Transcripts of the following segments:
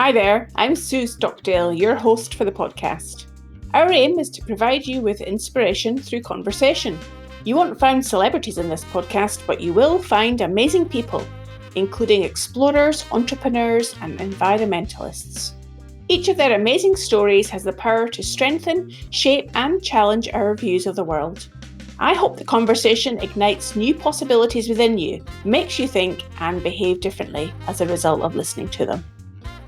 Hi there, I'm Sue Stockdale, your host for the podcast. Our aim is to provide you with inspiration through conversation. You won't find celebrities in this podcast, but you will find amazing people, including explorers, entrepreneurs, and environmentalists. Each of their amazing stories has the power to strengthen, shape, and challenge our views of the world. I hope the conversation ignites new possibilities within you, makes you think and behave differently as a result of listening to them.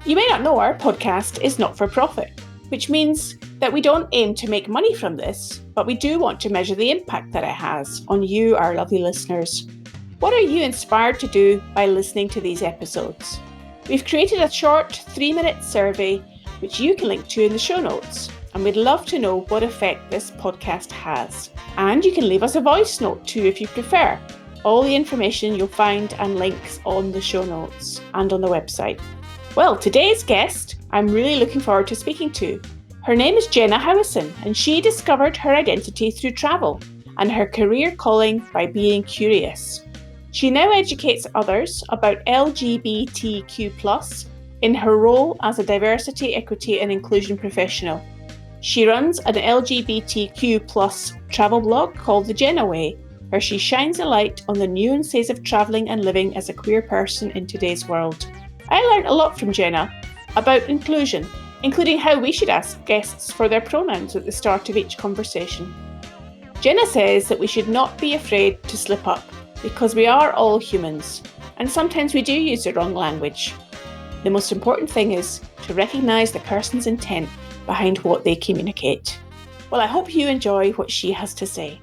You may not know our podcast is not for profit, which means that we don't aim to make money from this, but we do want to measure the impact that it has on you, our lovely listeners. What are you inspired to do by listening to these episodes? We've created a short 3-minute survey, which you can link to in the show notes, and we'd love to know what effect this podcast has. And you can leave us a voice note too if you prefer. All the information you'll find and links on the show notes and on the website. Well, today's guest, I'm really looking forward to speaking to. Her name is Jenna Howieson, and she discovered her identity through travel and her career calling by being curious. She now educates others about LGBTQ+ in her role as a diversity, equity and inclusion professional. She runs an LGBTQ+ travel blog called The Jenna Way, where she shines a light on the nuances of travelling and living as a queer person in today's world. I learned a lot from Jenna about inclusion, including how we should ask guests for their pronouns at the start of each conversation. Jenna says that we should not be afraid to slip up because we are all humans and sometimes we do use the wrong language. The most important thing is to recognise the person's intent behind what they communicate. Well, I hope you enjoy what she has to say.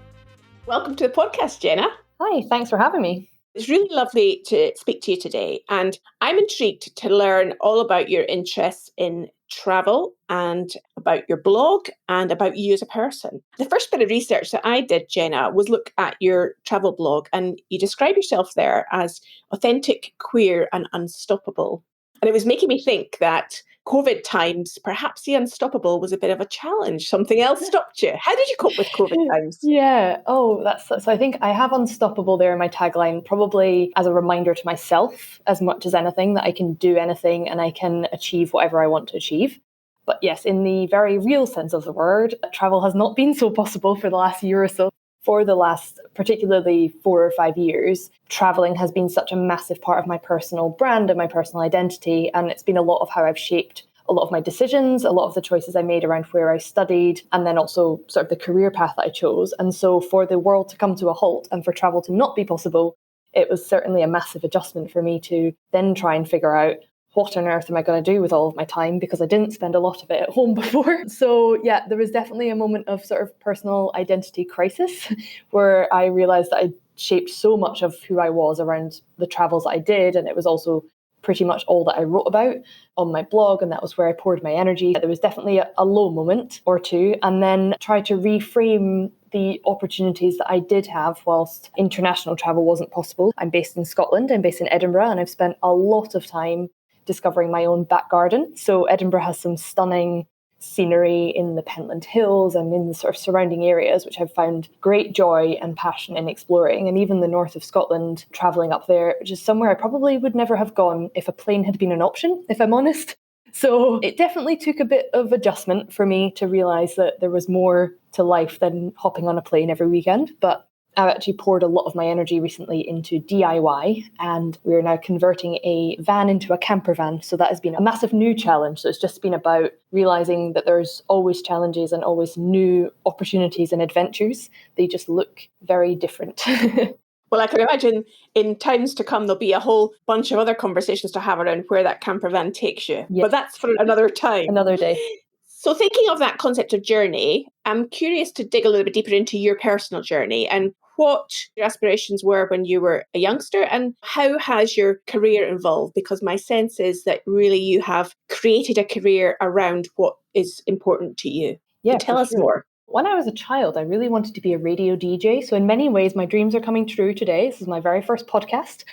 Welcome to the podcast, Jenna. Hi, thanks for having me. It's really lovely to speak to you today, and I'm intrigued to learn all about your interests in travel and about your blog and about you as a person. The first bit of research that I did, Jenna, was look at your travel blog, and you describe yourself there as authentic, queer and unstoppable. And it was making me think that COVID times, perhaps the unstoppable was a bit of a challenge. Something else stopped you. How did you cope with COVID times? Yeah. So I think I have unstoppable there in my tagline, probably as a reminder to myself as much as anything that I can do anything and I can achieve whatever I want to achieve. But yes, in the very real sense of the word, travel has not been so possible for the last year or so. For the last, particularly 4 or 5 years, traveling has been such a massive part of my personal brand and my personal identity. And it's been a lot of how I've shaped a lot of my decisions, a lot of the choices I made around where I studied, and then also sort of the career path that I chose. And so for the world to come to a halt and for travel to not be possible, it was certainly a massive adjustment for me to then try and figure out what on earth am I going to do with all of my time, because I didn't spend a lot of it at home before. So yeah, there was definitely a moment of sort of personal identity crisis where I realized that I shaped so much of who I was around the travels that I did. And it was also pretty much all that I wrote about on my blog. And that was where I poured my energy. There was definitely a low moment or two, and then tried to reframe the opportunities that I did have whilst international travel wasn't possible. I'm based in Scotland, I'm based in Edinburgh, and I've spent a lot of time discovering my own back garden. So Edinburgh has some stunning scenery in the Pentland Hills and in the sort of surrounding areas, which I've found great joy and passion in exploring. And even the north of Scotland, travelling up there, which is somewhere I probably would never have gone if a plane had been an option, if I'm honest. So it definitely took a bit of adjustment for me to realise that there was more to life than hopping on a plane every weekend. But I've actually poured a lot of my energy recently into DIY, and we're now converting a van into a camper van. So that has been a massive new challenge. So it's just been about realizing that there's always challenges and always new opportunities and adventures. They just look very different. Well, I can imagine in times to come, there'll be a whole bunch of other conversations to have around where that camper van takes you. Yes. But that's for another time. Another day. So thinking of that concept of journey, I'm curious to dig a little bit deeper into your personal journey and what your aspirations were when you were a youngster and how has your career evolved? Because my sense is that really you have created a career around what is important to you. Yeah, so tell us more. When I was a child, I really wanted to be a radio DJ. So in many ways, my dreams are coming true today. This is my very first podcast.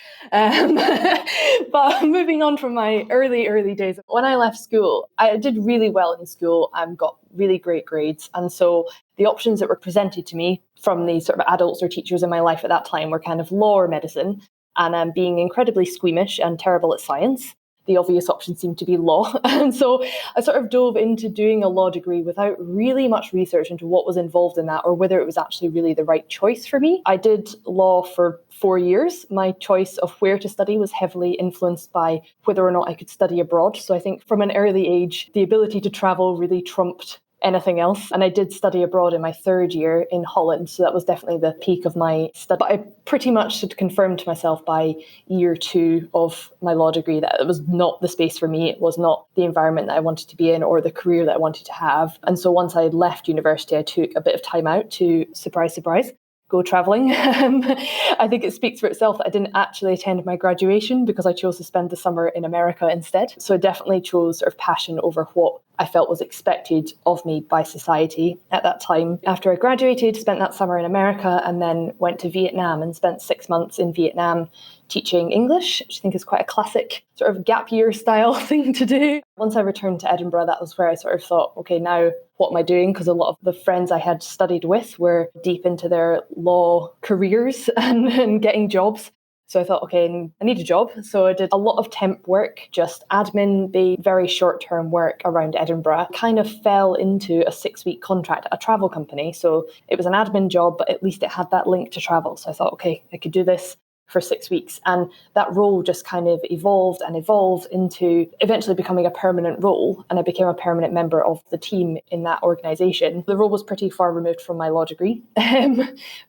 But moving on from my early days, when I left school, I did really well in school and got really great grades. And so the options that were presented to me from the sort of adults or teachers in my life at that time were kind of law or medicine. And being incredibly squeamish and terrible at science, the obvious option seemed to be law. And so I sort of dove into doing a law degree without really much research into what was involved in that or whether it was actually really the right choice for me. I did law for 4 years. My choice of where to study was heavily influenced by whether or not I could study abroad. So I think from an early age, the ability to travel really trumped anything else. And I did study abroad in my 3rd year in Holland. So that was definitely the peak of my study. But I pretty much had confirmed to myself by year 2 of my law degree that it was not the space for me. It was not the environment that I wanted to be in or the career that I wanted to have. And so once I left university, I took a bit of time out to, surprise, surprise, go traveling. I think it speaks for itself that I didn't actually attend my graduation because I chose to spend the summer in America instead. So I definitely chose sort of passion over what I felt was expected of me by society at that time. After I graduated, spent that summer in America and then went to Vietnam and spent 6 months in Vietnam teaching English, which I think is quite a classic sort of gap year style thing to do. Once I returned to Edinburgh, that was where I sort of thought, okay, now what am I doing? Because a lot of the friends I had studied with were deep into their law careers and getting jobs. So I thought, okay, I need a job. So I did a lot of temp work, just admin, very short-term work around Edinburgh. Kind of fell into a 6-week contract at a travel company. So it was an admin job, but at least it had that link to travel. So I thought, okay, I could do this for 6 weeks. And that role just kind of evolved and evolved into eventually becoming a permanent role. And I became a permanent member of the team in that organisation. The role was pretty far removed from my law degree,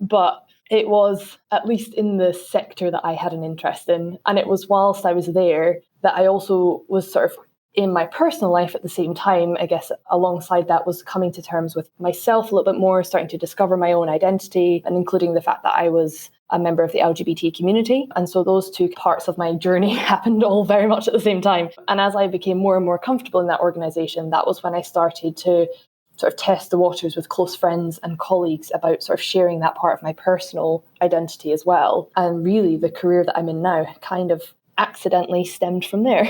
but it was at least in the sector that I had an interest in. And it was whilst I was there that I also was sort of in my personal life at the same time, I guess alongside that was coming to terms with myself a little bit more, starting to discover my own identity and including the fact that I was a member of the LGBT community. And so those two parts of my journey happened all very much at the same time. And as I became more and more comfortable in that organisation, that was when I started to sort of test the waters with close friends and colleagues about sort of sharing that part of my personal identity as well. And really the career that I'm in now kind of accidentally stemmed from there.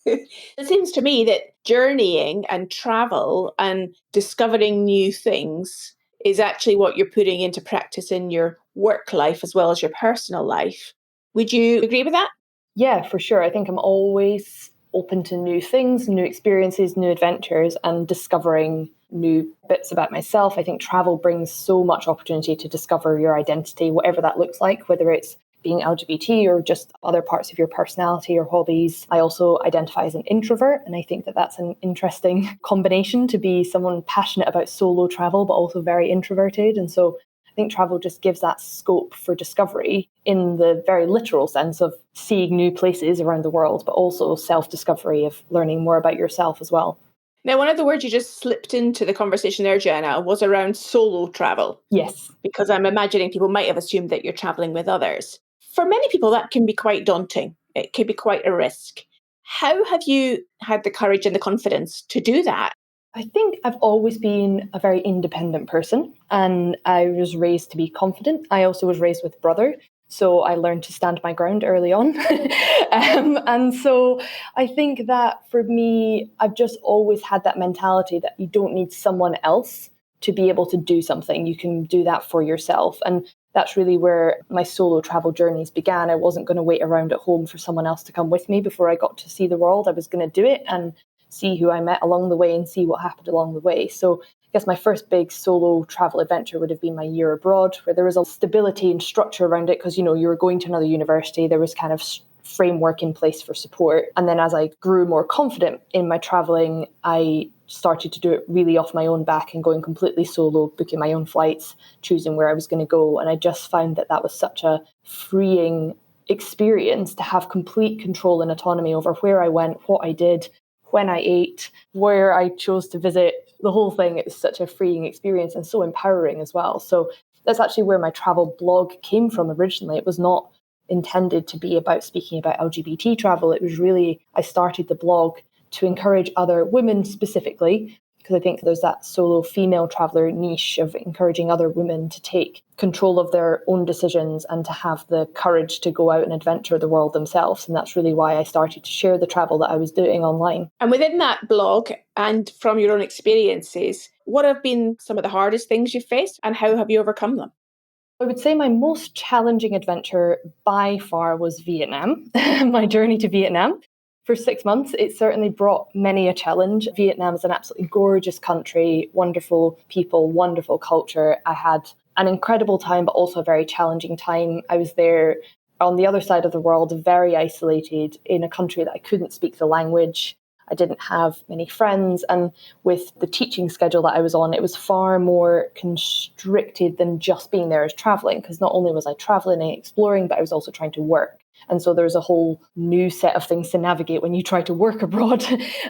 It seems to me that journeying and travel and discovering new things is actually what you're putting into practice in your work life as well as your personal life. Would you agree with that? Yeah, for sure. I think I'm always open to new things, new experiences, new adventures, and discovering new bits about myself. I think travel brings so much opportunity to discover your identity, whatever that looks like, whether it's being LGBT or just other parts of your personality or hobbies. I also identify as an introvert, and I think that that's an interesting combination to be someone passionate about solo travel, but also very introverted. And so I think travel just gives that scope for discovery in the very literal sense of seeing new places around the world, but also self-discovery of learning more about yourself as well. Now, one of the words you just slipped into the conversation there, Jenna, was around solo travel. Yes. Because I'm imagining people might have assumed that you're traveling with others. For many people, that can be quite daunting. It can be quite a risk. How have you had the courage and the confidence to do that? I think I've always been a very independent person and I was raised to be confident. I also was raised with a brother, so I learned to stand my ground early on. And so I think that for me, I've just always had that mentality that you don't need someone else to be able to do something. You can do that for yourself. And that's really where my solo travel journeys began. I wasn't going to wait around at home for someone else to come with me before I got to see the world. I was going to do it and see who I met along the way and see what happened along the way. So I guess my first big solo travel adventure would have been my year abroad, where there was a stability and structure around it because, you were going to another university. There was kind of framework in place for support. And then as I grew more confident in my traveling, I started to do it really off my own back and going completely solo, booking my own flights, choosing where I was going to go. And I just found that that was such a freeing experience to have complete control and autonomy over where I went, what I did, when I ate, where I chose to visit, the whole thing. It was such a freeing experience and so empowering as well. So that's actually where my travel blog came from originally. It was not intended to be about speaking about LGBT travel. It was really, I started the blog to encourage other women specifically, because I think there's that solo female traveller niche of encouraging other women to take control of their own decisions and to have the courage to go out and adventure the world themselves. And that's really why I started to share the travel that I was doing online. And within that blog and from your own experiences, what have been some of the hardest things you've faced and how have you overcome them? I would say my most challenging adventure by far was Vietnam, my journey to Vietnam. For 6 months, it certainly brought many a challenge. Vietnam is an absolutely gorgeous country, wonderful people, wonderful culture. I had an incredible time, but also a very challenging time. I was there on the other side of the world, very isolated in a country that I couldn't speak the language. I didn't have many friends. And with the teaching schedule that I was on, it was far more constricted than just being there as traveling, because not only was I traveling and exploring, but I was also trying to work. And so there's a whole new set of things to navigate when you try to work abroad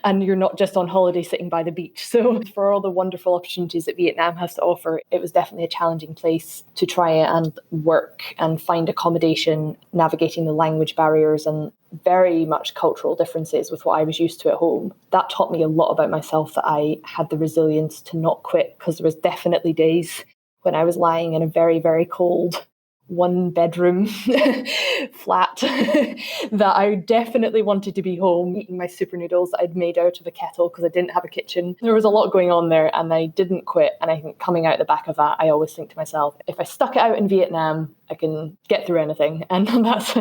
and you're not just on holiday sitting by the beach. So for all the wonderful opportunities that Vietnam has to offer, it was definitely a challenging place to try and work and find accommodation, navigating the language barriers and very much cultural differences with what I was used to at home. That taught me a lot about myself, that I had the resilience to not quit, because there was definitely days when I was lying in a very, very cold 1-bedroom flat that I definitely wanted to be home, eating my super noodles that I'd made out of a kettle because I didn't have a kitchen. There was a lot going on there and I didn't quit. And I think coming out the back of that, I always think to myself, if I stuck it out in Vietnam, I can get through anything. And that's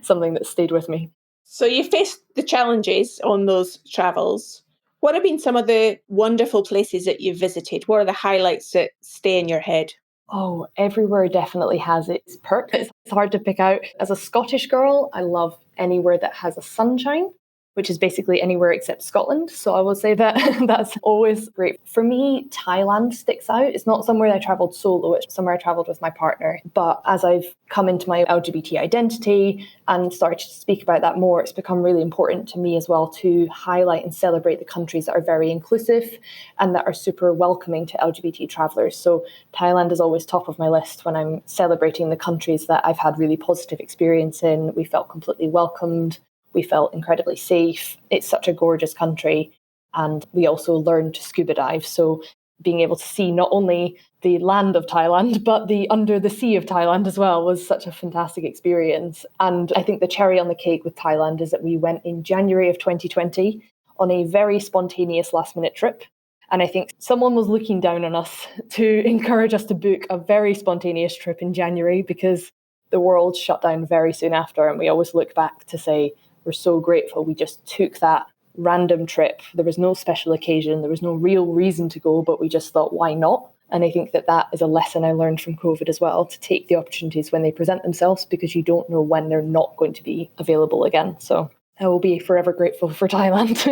something that stayed with me. So you faced the challenges on those travels. What have been some of the wonderful places that you've visited? What are the highlights that stay in your head? Oh, everywhere definitely has its perks. It's hard to pick out. As a Scottish girl, I love anywhere that has a sunshine, which is basically anywhere except Scotland. So I will say that that's always great. For me, Thailand sticks out. It's not somewhere I traveled solo, it's somewhere I traveled with my partner. But as I've come into my LGBT identity and started to speak about that more, it's become really important to me as well to highlight and celebrate the countries that are very inclusive and that are super welcoming to LGBT travellers. So Thailand is always top of my list when I'm celebrating the countries that I've had really positive experience in. We felt completely welcomed. We felt incredibly safe. It's such a gorgeous country. And we also learned to scuba dive. So being able to see not only the land of Thailand, but the under the sea of Thailand as well was such a fantastic experience. And I think the cherry on the cake with Thailand is that we went in January of 2020 on a very spontaneous last minute trip. And I think someone was looking down on us to encourage us to book a very spontaneous trip in January, because the world shut down very soon after. And we always look back to say, we're so grateful we just took that random trip. There was no special occasion. There was no real reason to go, but we just thought, why not? And I think that that is a lesson I learned from COVID as well, to take the opportunities when they present themselves, because you don't know when they're not going to be available again. So I will be forever grateful for Thailand.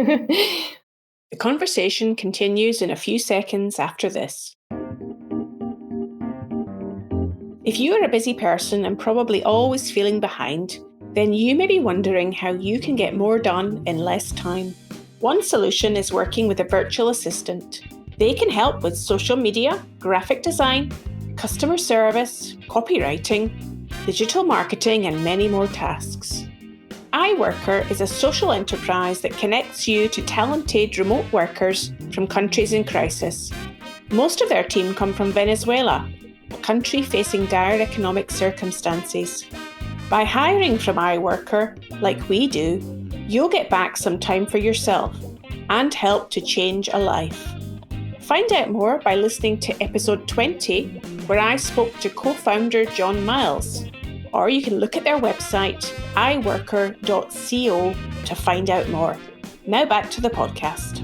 The conversation continues in a few seconds after this. If you are a busy person and probably always feeling behind, then you may be wondering how you can get more done in less time. One solution is working with a virtual assistant. They can help with social media, graphic design, customer service, copywriting, digital marketing, and many more tasks. iWorker is a social enterprise that connects you to talented remote workers from countries in crisis. Most of their team come from Venezuela, a country facing dire economic circumstances. By hiring from iWorker, like we do, you'll get back some time for yourself and help to change a life. Find out more by listening to episode 20, where I spoke to co-founder John Miles, or you can look at their website, iworker.co, to find out more. Now back to the podcast.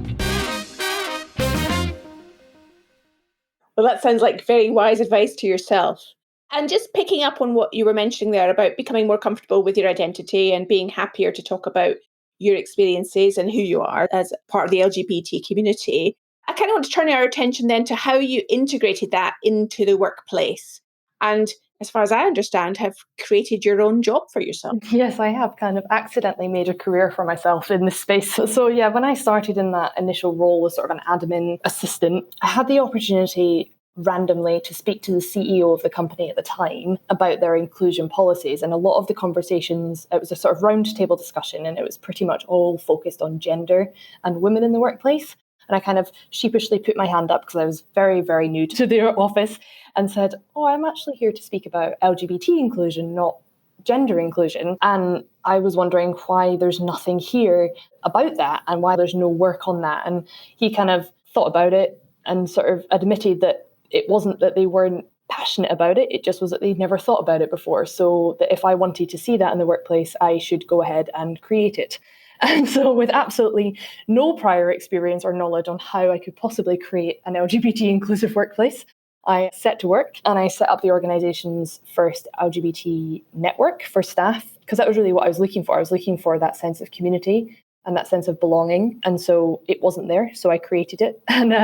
Well, that sounds like very wise advice to yourself. And just picking up on what you were mentioning there about becoming more comfortable with your identity and being happier to talk about your experiences and who you are as part of the LGBT community, I kind of want to turn our attention then to how you integrated that into the workplace. And as far as I understand, have created your own job for yourself. Yes, I have kind of accidentally made a career for myself in this space. So yeah, when I started in that initial role as sort of an admin assistant, I had the opportunity randomly to speak to the CEO of the company at the time about their inclusion policies. And a lot of the conversations, it was a sort of roundtable discussion, and it was pretty much all focused on gender and women in the workplace. And I kind of sheepishly put my hand up, because I was very, very new to their office, and said, oh, I'm actually here to speak about LGBT inclusion, not gender inclusion. And I was wondering why there's nothing here about that and why there's no work on that. And he kind of thought about it and sort of admitted that it wasn't that they weren't passionate about it, it just was that they'd never thought about it before. So that if I wanted to see that in the workplace, I should go ahead and create it. And so with absolutely no prior experience or knowledge on how I could possibly create an LGBT inclusive workplace, I set to work and I set up the organization's first LGBT network for staff, because that was really what I was looking for. I was looking for that sense of community and that sense of belonging. And so it wasn't there. So I created it. And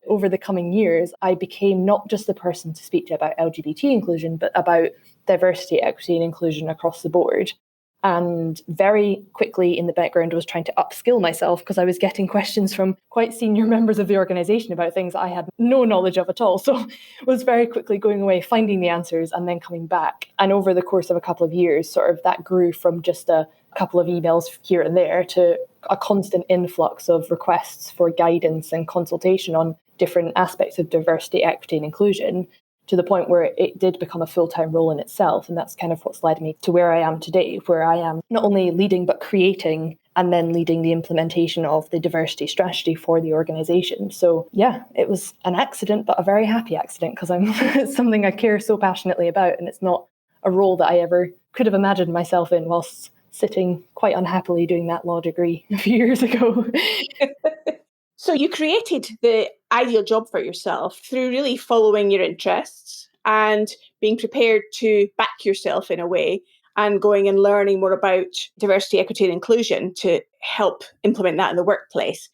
over the coming years, I became not just the person to speak to about LGBT inclusion, but about diversity, equity, and inclusion across the board. And very quickly in the background, I was trying to upskill myself because I was getting questions from quite senior members of the organization about things I had no knowledge of at all. So I was very quickly going away, finding the answers and then coming back. And over the course of a couple of years, sort of that grew from just a couple of emails here and there to a constant influx of requests for guidance and consultation on different aspects of diversity, equity, and inclusion, to the point where it did become a full-time role in itself. And that's kind of what's led me to where I am today, where I am not only leading, but creating and then leading the implementation of the diversity strategy for the organization. So yeah, it was an accident, but a very happy accident, because it's something I care so passionately about. And it's not a role that I ever could have imagined myself in whilst sitting quite unhappily doing that law degree a few years ago. So you created the ideal job for yourself through really following your interests and being prepared to back yourself in a way and going and learning more about diversity, equity, and inclusion to help implement that in the workplace.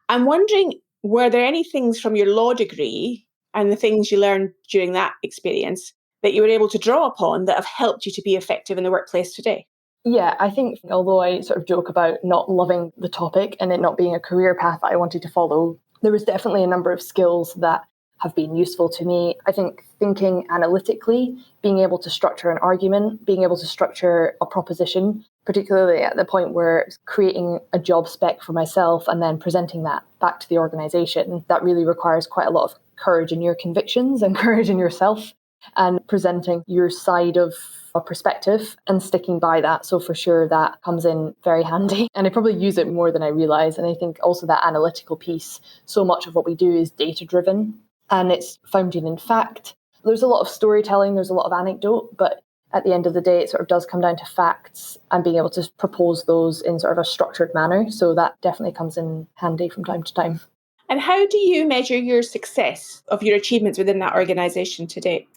I'm wondering, were there any things from your law degree and the things you learned during that experience that you were able to draw upon that have helped you to be effective in the workplace today? Yeah, I think although I sort of joke about not loving the topic and it not being a career path that I wanted to follow, there was definitely a number of skills that have been useful to me. I think thinking analytically, being able to structure an argument, being able to structure a proposition, particularly at the point where creating a job spec for myself and then presenting that back to the organization, that really requires quite a lot of courage in your convictions and courage in yourself and presenting your side of a perspective and sticking by that. So for sure, that comes in very handy. And I probably use it more than I realize. And I think also that analytical piece, so much of what we do is data driven and it's founded in fact. There's a lot of storytelling, there's a lot of anecdote, but at the end of the day, it sort of does come down to facts and being able to propose those in sort of a structured manner. So that definitely comes in handy from time to time. And how do you measure your success of your achievements within that organisation to date?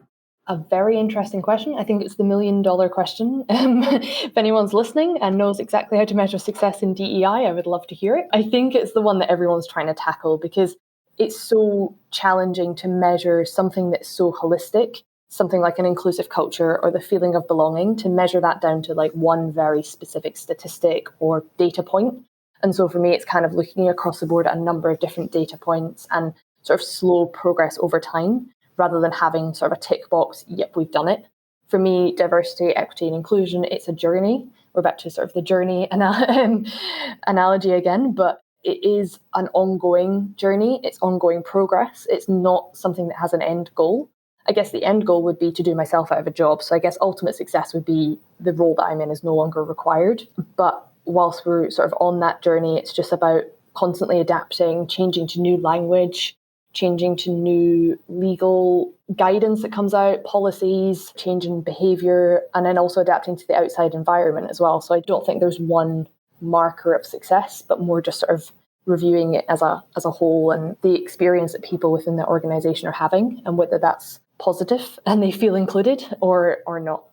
A very interesting question. I think it's the $1 million question. If anyone's listening and knows exactly how to measure success in DEI, I would love to hear it. I think it's the one that everyone's trying to tackle because it's so challenging to measure something that's so holistic, something like an inclusive culture or the feeling of belonging, to measure that down to like one very specific statistic or data point. And so for me, it's kind of looking across the board at a number of different data points and sort of slow progress over time, rather than having sort of a tick box, yep, we've done it. For me, diversity, equity, and inclusion, it's a journey. We're back to sort of the journey analogy again, but it is an ongoing journey. It's ongoing progress. It's not something that has an end goal. I guess the end goal would be to do myself out of a job. So I guess ultimate success would be the role that I'm in is no longer required. But whilst we're sort of on that journey, it's just about constantly adapting, changing to new language, changing to new legal guidance that comes out, policies, changing behavior, and then also adapting to the outside environment as well. So I don't think there's one marker of success, but more just sort of reviewing it as a whole and the experience that people within the organization are having and whether that's positive and they feel included or not.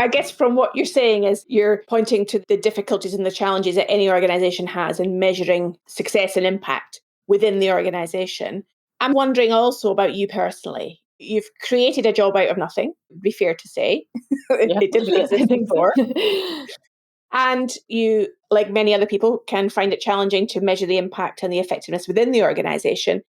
I guess from what you're saying is you're pointing to the difficulties and the challenges that any organisation has in measuring success and impact within the organisation. I'm wondering also about you personally. You've created a job out of nothing, would be fair to say. It didn't exist before. And you, like many other people, can find it challenging to measure the impact and the effectiveness within the organisation.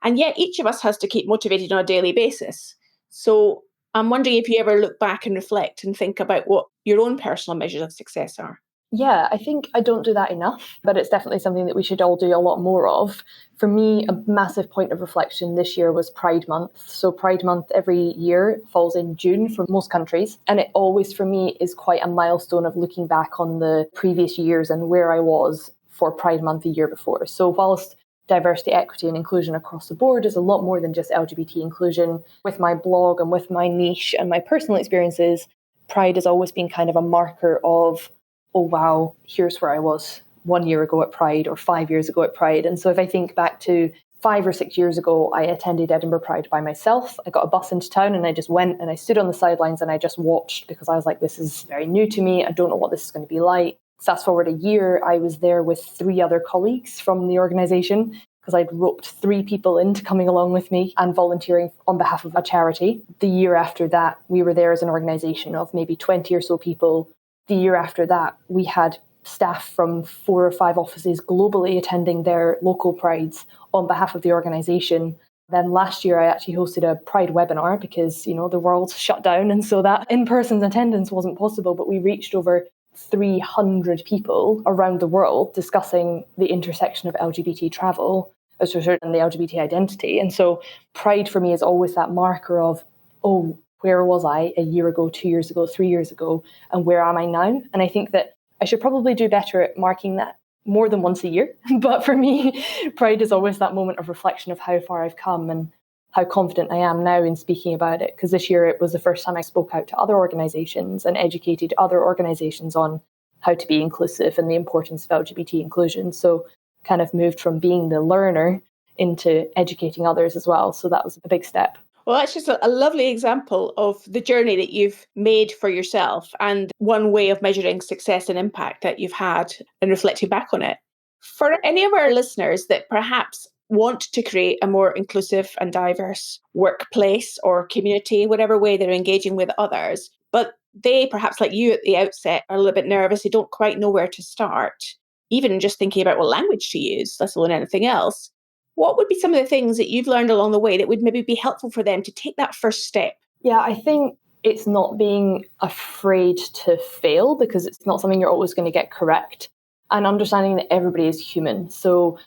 And yet each of us has to keep motivated on a daily basis. So I'm wondering if you ever look back and reflect and think about what your own personal measures of success are. Yeah, I think I don't do that enough, but it's definitely something that we should all do a lot more of. For me, a massive point of reflection this year was Pride Month. So Pride Month every year falls in June for most countries. And it always, for me, is quite a milestone of looking back on the previous years and where I was for Pride Month the year before. So whilst diversity, equity, and inclusion across the board is a lot more than just LGBT inclusion, with my blog and with my niche and my personal experiences, Pride has always been kind of a marker of, oh, wow, here's where I was 1 year ago at Pride or 5 years ago at Pride. And so if I think back to 5 or 6 years ago, I attended Edinburgh Pride by myself. I got a bus into town and I just went and I stood on the sidelines and I just watched because I was like, this is very new to me. I don't know what this is going to be like. Fast forward a year, I was there with 3 other colleagues from the organisation because I'd roped 3 people into coming along with me and volunteering on behalf of a charity. The year after that, we were there as an organisation of maybe 20 or so people. The year after that, we had staff from 4 or 5 offices globally attending their local prides on behalf of the organisation. Then last year, I actually hosted a Pride webinar because, the world shut down. And so that in-person attendance wasn't possible, but we reached over 300 people around the world discussing the intersection of LGBT travel and the LGBT identity. And so Pride for me is always that marker of, oh, where was I a year ago, 2 years ago, 3 years ago, and where am I now? And I think that I should probably do better at marking that more than once a year. But for me, Pride is always that moment of reflection of how far I've come and how confident I am now in speaking about it. Because this year it was the first time I spoke out to other organisations and educated other organisations on how to be inclusive and the importance of LGBT inclusion. So kind of moved from being the learner into educating others as well. So that was a big step. Well, that's just a lovely example of the journey that you've made for yourself and one way of measuring success and impact that you've had and reflecting back on it. For any of our listeners that perhaps want to create a more inclusive and diverse workplace or community, whatever way they're engaging with others, but they, perhaps like you at the outset, are a little bit nervous, they don't quite know where to start, even just thinking about what language to use, let alone anything else. What would be some of the things that you've learned along the way that would maybe be helpful for them to take that first step? Yeah, I think it's not being afraid to fail because it's not something you're always going to get correct, and understanding that everybody is human. So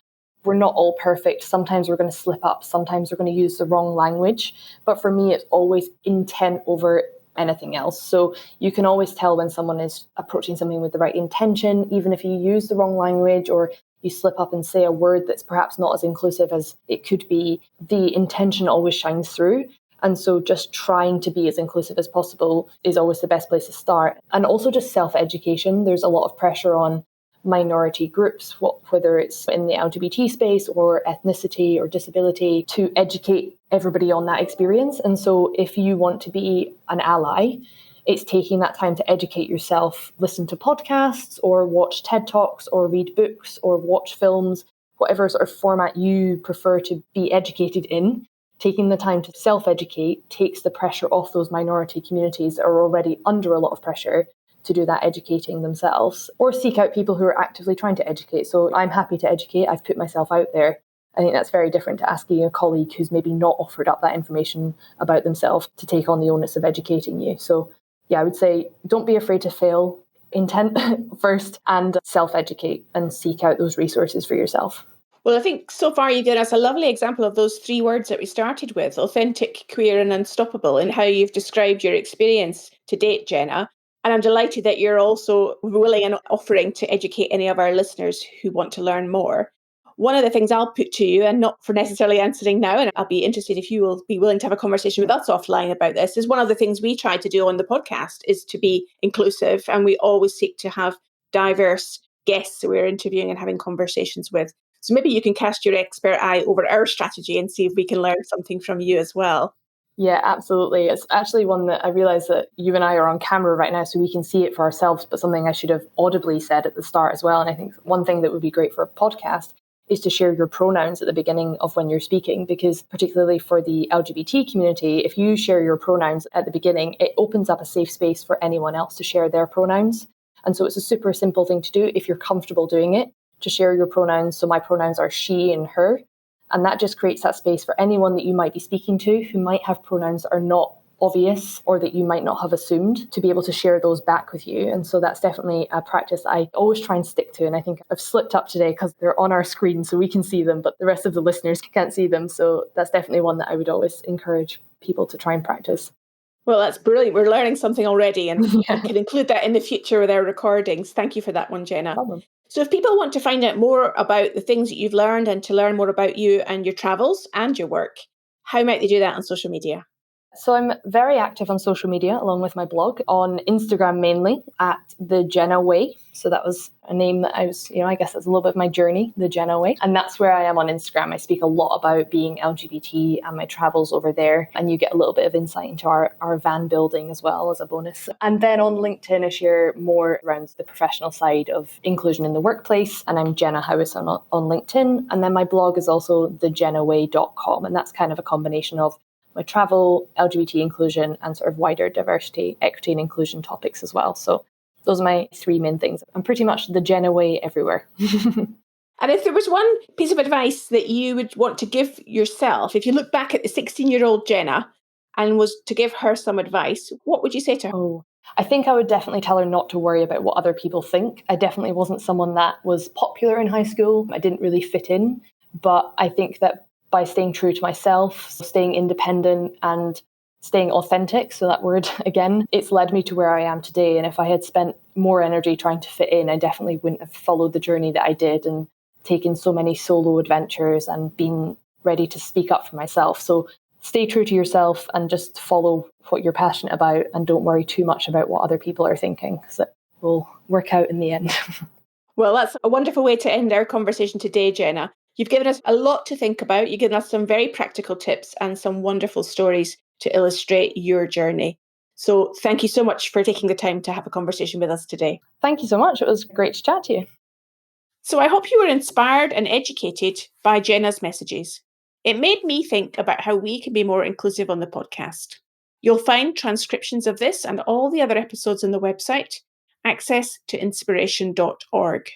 we're not all perfect. Sometimes we're going to slip up. Sometimes we're going to use the wrong language. But for me, it's always intent over anything else. So you can always tell when someone is approaching something with the right intention, even if you use the wrong language or you slip up and say a word that's perhaps not as inclusive as it could be, the intention always shines through. And so just trying to be as inclusive as possible is always the best place to start. And also just self-education. There's a lot of pressure on minority groups, whether it's in the LGBT space or ethnicity or disability, to educate everybody on that experience. And so if you want to be an ally, it's taking that time to educate yourself, listen to podcasts or watch TED Talks or read books or watch films, whatever sort of format you prefer to be educated in. Taking the time to self-educate takes the pressure off those minority communities that are already under a lot of pressure to do that educating themselves, or seek out people who are actively trying to educate. So I'm happy to educate. I've put myself out there. I think that's very different to asking a colleague who's maybe not offered up that information about themselves to take on the onus of educating you. So yeah, I would say don't be afraid to fail, intent first, and self-educate and seek out those resources for yourself. Well, I think so far you've given us a lovely example of those 3 words that we started with, authentic, queer and unstoppable, and how you've described your experience to date, Jenna. And I'm delighted that you're also willing and offering to educate any of our listeners who want to learn more. One of the things I'll put to you, and not for necessarily answering now, and I'll be interested if you will be willing to have a conversation with us offline about this, is one of the things we try to do on the podcast is to be inclusive. And we always seek to have diverse guests that we're interviewing and having conversations with. So maybe you can cast your expert eye over our strategy and see if we can learn something from you as well. Yeah, absolutely. It's actually one that I realize that you and I are on camera right now, so we can see it for ourselves, but something I should have audibly said at the start as well. And I think one thing that would be great for a podcast is to share your pronouns at the beginning of when you're speaking, because particularly for the LGBT community, if you share your pronouns at the beginning, it opens up a safe space for anyone else to share their pronouns. And so it's a super simple thing to do if you're comfortable doing it, to share your pronouns. So my pronouns are she and her. And that just creates that space for anyone that you might be speaking to who might have pronouns that are not obvious or that you might not have assumed, to be able to share those back with you. And so that's definitely a practice I always try and stick to. And I think I've slipped up today because they're on our screen so we can see them, but the rest of the listeners can't see them. So that's definitely one that I would always encourage people to try and practice. Well, that's brilliant. We're learning something already, and we can include that in the future with our recordings. Thank you for that one, Jenna. Problem. So if people want to find out more about the things that you've learned and to learn more about you and your travels and your work, how might they do that on social media? So I'm very active on social media along with my blog, on Instagram mainly at the Jenna Way. So that was a name that I was, I guess that's a little bit of my journey, the Jenna Way. And that's where I am on Instagram. I speak a lot about being LGBT and my travels over there. And you get a little bit of insight into our van building as well as a bonus. And then on LinkedIn, I share more around the professional side of inclusion in the workplace. And I'm Jenna Howieson on LinkedIn. And then my blog is also thejennaway.com. And that's kind of a combination of my travel, LGBT inclusion, and sort of wider diversity, equity, and inclusion topics as well. So those are my three main things. I'm pretty much the Jenna Way everywhere. And if there was one piece of advice that you would want to give yourself, if you look back at the 16-year-old Jenna and was to give her some advice, what would you say to her? Oh, I think I would definitely tell her not to worry about what other people think. I definitely wasn't someone that was popular in high school. I didn't really fit in. But I think that by staying true to myself, staying independent and staying authentic, so that word again, it's led me to where I am today. And if I had spent more energy trying to fit in, I definitely wouldn't have followed the journey that I did and taken so many solo adventures and been ready to speak up for myself. So stay true to yourself and just follow what you're passionate about and don't worry too much about what other people are thinking, because it will work out in the end. Well, that's a wonderful way to end our conversation today, Jenna. You've given us a lot to think about. You've given us some very practical tips and some wonderful stories to illustrate your journey. So thank you so much for taking the time to have a conversation with us today. Thank you so much. It was great to chat to you. So I hope you were inspired and educated by Jenna's messages. It made me think about how we can be more inclusive on the podcast. You'll find transcriptions of this and all the other episodes on the website, accesstoinspiration.org.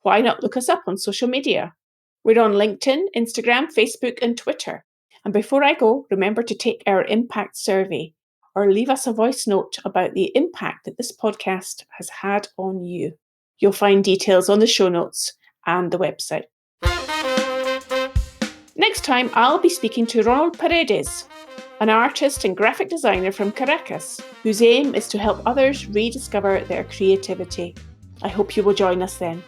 Why not look us up on social media? We're on LinkedIn, Instagram, Facebook, and Twitter. And before I go, remember to take our impact survey or leave us a voice note about the impact that this podcast has had on you. You'll find details on the show notes and the website. Next time, I'll be speaking to Ronald Paredes, an artist and graphic designer from Caracas, whose aim is to help others rediscover their creativity. I hope you will join us then.